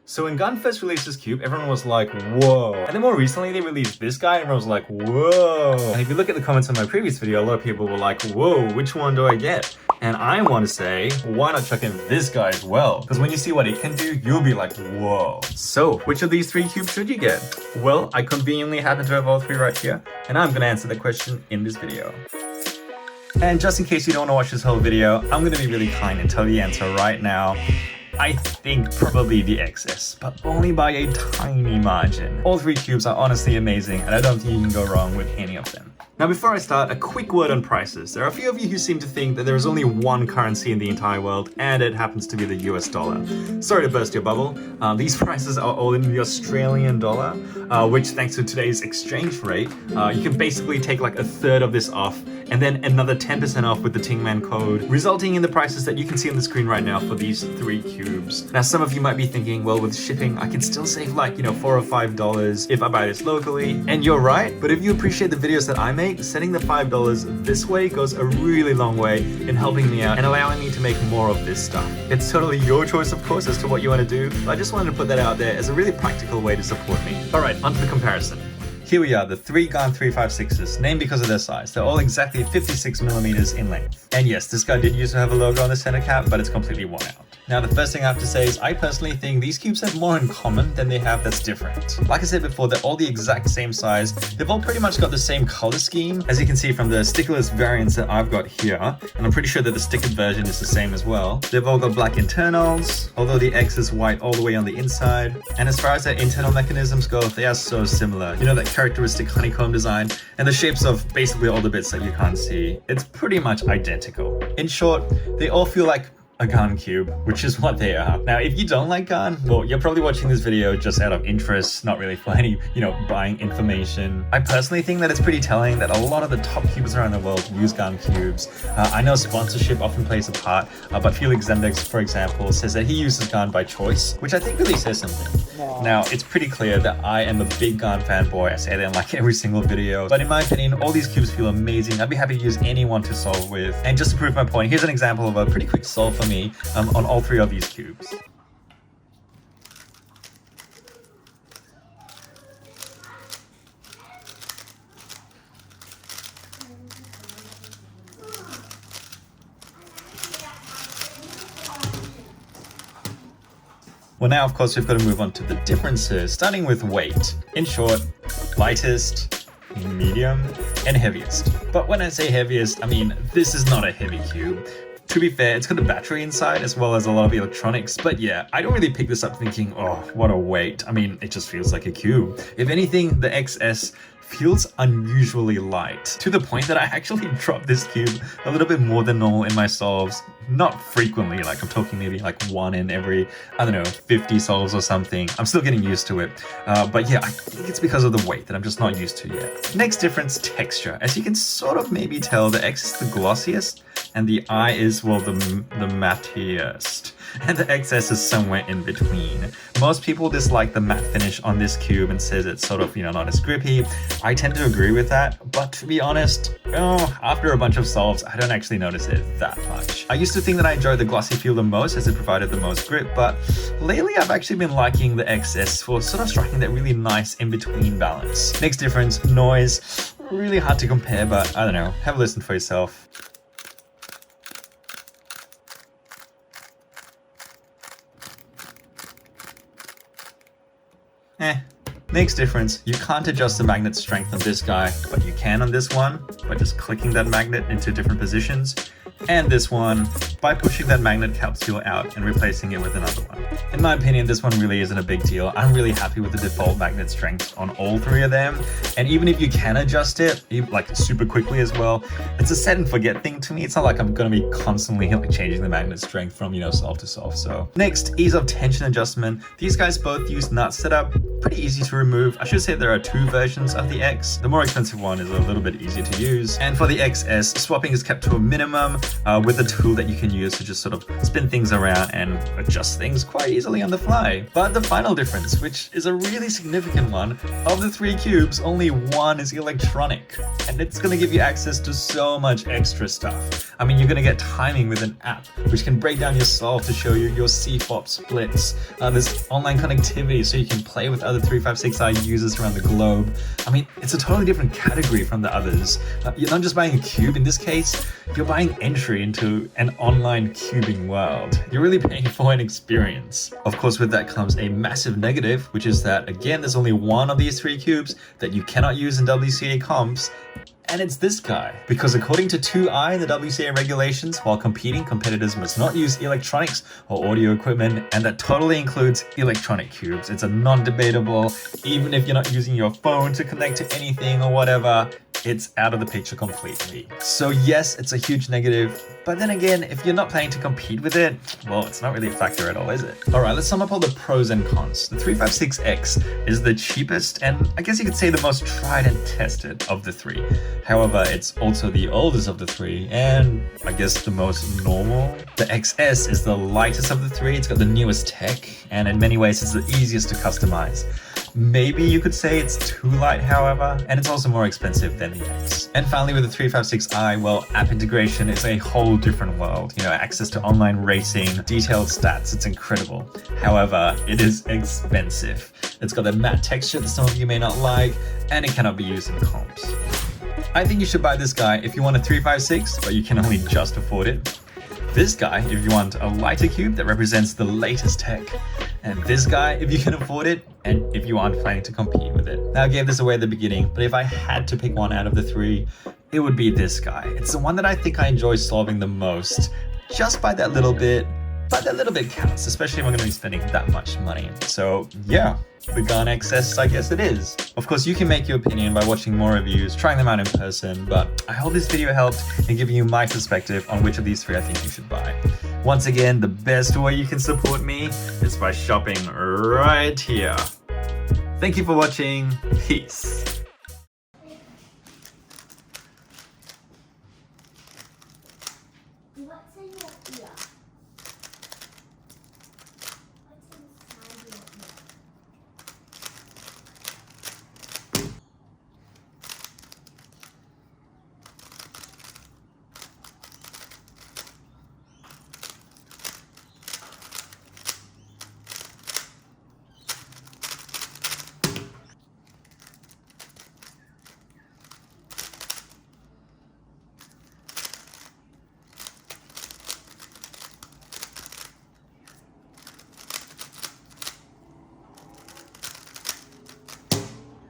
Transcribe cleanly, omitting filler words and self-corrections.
So when GAN first released this cube, everyone was like, whoa. And then more recently, they released this guy, and everyone was like, whoa. And if you look at the comments on my previous video, a lot of people were like, whoa, which one do I get? And I want to say, why not chuck in this guy as well? Because when you see what it can do, you'll be like, whoa. So, which of these three cubes should you get? Well, I conveniently happen to have all three right here, and I'm going to answer the question in this video. And just in case you don't want to watch this whole video, I'm going to be really kind and tell you the answer right now. I think probably the XS, but only by a tiny margin. All three cubes are honestly amazing, and I don't think you can go wrong with any of them. Now before I start, a quick word on prices. There are a few of you who seem to think that there is only one currency in the entire world, and it happens to be the US dollar. Sorry to burst your bubble. These prices are all in the Australian dollar, which thanks to today's exchange rate, you can basically take like a third of this off, and then another 10% off with the Tingman code, resulting in the prices that you can see on the screen right now for these three cubes. Now some of you might be thinking, well, with shipping, I can still save like, $4 or $5 if I buy this locally. And you're right, but if you appreciate the videos that I make, setting the $5 this way goes a really long way in helping me out and allowing me to make more of this stuff. It's totally your choice, of course, as to what you want to do, but I just wanted to put that out there as a really practical way to support me. Alright, onto the comparison. Here we are, the three GAN 356s, named because of their size. They're all exactly 56mm in length. And yes, this guy did used to have a logo on the center cap, but it's completely worn out. Now the first thing I have to say is I personally think these cubes have more in common than they have that's different. Like I said before, they're all the exact same size. They've all pretty much got the same color scheme, as you can see from the stickerless variants that I've got here. And I'm pretty sure that the stickered version is the same as well. They've all got black internals, although the X is white all the way on the inside. And as far as their internal mechanisms go, they are so similar. You know, that characteristic honeycomb design and the shapes of basically all the bits that you can't see. It's pretty much identical. In short, they all feel like a GAN cube, which is what they are. Now, if you don't like GAN, well, you're probably watching this video just out of interest, not really for any, buying information. I personally think that it's pretty telling that a lot of the top cubers around the world use GAN cubes. I know sponsorship often plays a part, but Felix Zendex, for example, says that he uses GAN by choice, which I think really says something. Now, it's pretty clear that I am a big GAN fanboy. I say that in like every single video, but in my opinion, all these cubes feel amazing. I'd be happy to use any one to solve with. And just to prove my point, here's an example of a pretty quick solve for me on all three of these cubes. Well, now of course we've got to move on to the differences, starting with weight. In short, lightest, medium, and heaviest. But when I say heaviest, I mean this is not a heavy cube. To be fair, it's got a battery inside as well as a lot of electronics, but yeah, I don't really pick this up thinking, oh, what a weight. I mean, it just feels like a cube. If anything, the XS feels unusually light, to the point that I actually drop this cube a little bit more than normal in my solves. Not frequently, like I'm talking maybe like one in every, 50 solves or something. I'm still getting used to it. But yeah, I think it's because of the weight that I'm just not used to yet. Next difference, texture. As you can sort of maybe tell, the X is the glossiest and the I is, well, the mattiest. And the XS is somewhere in between. Most people dislike the matte finish on this cube and says it's sort of, not as grippy. I tend to agree with that, but to be honest, after a bunch of solves, I don't actually notice it that much. I used to think that I enjoyed the glossy feel the most as it provided the most grip, but lately I've actually been liking the XS for sort of striking that really nice in-between balance. Next difference, noise. Really hard to compare, but I don't know, have a listen for yourself. Next difference, you can't adjust the magnet strength on this guy, but you can on this one by just clicking that magnet into different positions. And this one by pushing that magnet capsule out and replacing it with another one. In my opinion, this one really isn't a big deal. I'm really happy with the default magnet strength on all three of them. And even if you can adjust it, like super quickly as well, it's a set and forget thing to me. It's not like I'm going to be constantly changing the magnet strength from, solve to solve. So next, ease of tension adjustment. These guys both use nut setup. Pretty easy to remove. I should say there are two versions of the X. The more expensive one is a little bit easier to use. And for the XS, swapping is kept to a minimum with a tool that you can use to just sort of spin things around and adjust things quite easily on the fly. But the final difference, which is a really significant one, of the 3 cubes, only one is electronic, and it's going to give you access to so much extra stuff. I mean, you're going to get timing with an app, which can break down your solve to show you your CFOP splits. There's online connectivity, so you can play with other 356i users around the globe. I mean, it's a totally different category from the others. You're not just buying a cube in this case, you're buying entry into an online cubing world. You're really paying for an experience. Of course, with that comes a massive negative, which is that, again, there's only one of these 3 cubes that you cannot use in WCA comps, and it's this guy. Because according to 2i in the WCA regulations, while competing, competitors must not use electronics or audio equipment, and that totally includes electronic cubes. It's a non-debatable, even if you're not using your phone to connect to anything or whatever, it's out of the picture completely. So yes, it's a huge negative, but then again, if you're not planning to compete with it, well, it's not really a factor at all, is it? Alright, let's sum up all the pros and cons. The 356X is the cheapest and I guess you could say the most tried and tested of the 3. However, it's also the oldest of the 3 and I guess the most normal. The XS is the lightest of the 3, it's got the newest tech, and in many ways it's the easiest to customize. Maybe you could say it's too light, however, and it's also more expensive than the X. And finally, with the 356i, well, app integration is a whole different world. You know, access to online racing, detailed stats, it's incredible. However, it is expensive. It's got that matte texture that some of you may not like, and it cannot be used in comps. I think you should buy this guy if you want a 356, but you can only just afford it. This guy if you want a lighter cube that represents the latest tech. And this guy if you can afford it, and if you aren't planning to compete with it. Now, I gave this away at the beginning, but if I had to pick one out of the 3, it would be this guy. It's the one that I think I enjoy solving the most, just by that little bit, but that little bit counts, especially if I'm going to be spending that much money. So yeah, the GAN XS, I guess it is. Of course, you can make your opinion by watching more reviews, trying them out in person, but I hope this video helped in giving you my perspective on which of these 3 I think you should buy. Once again, the best way you can support me is by shopping right here. Thank you for watching. Peace.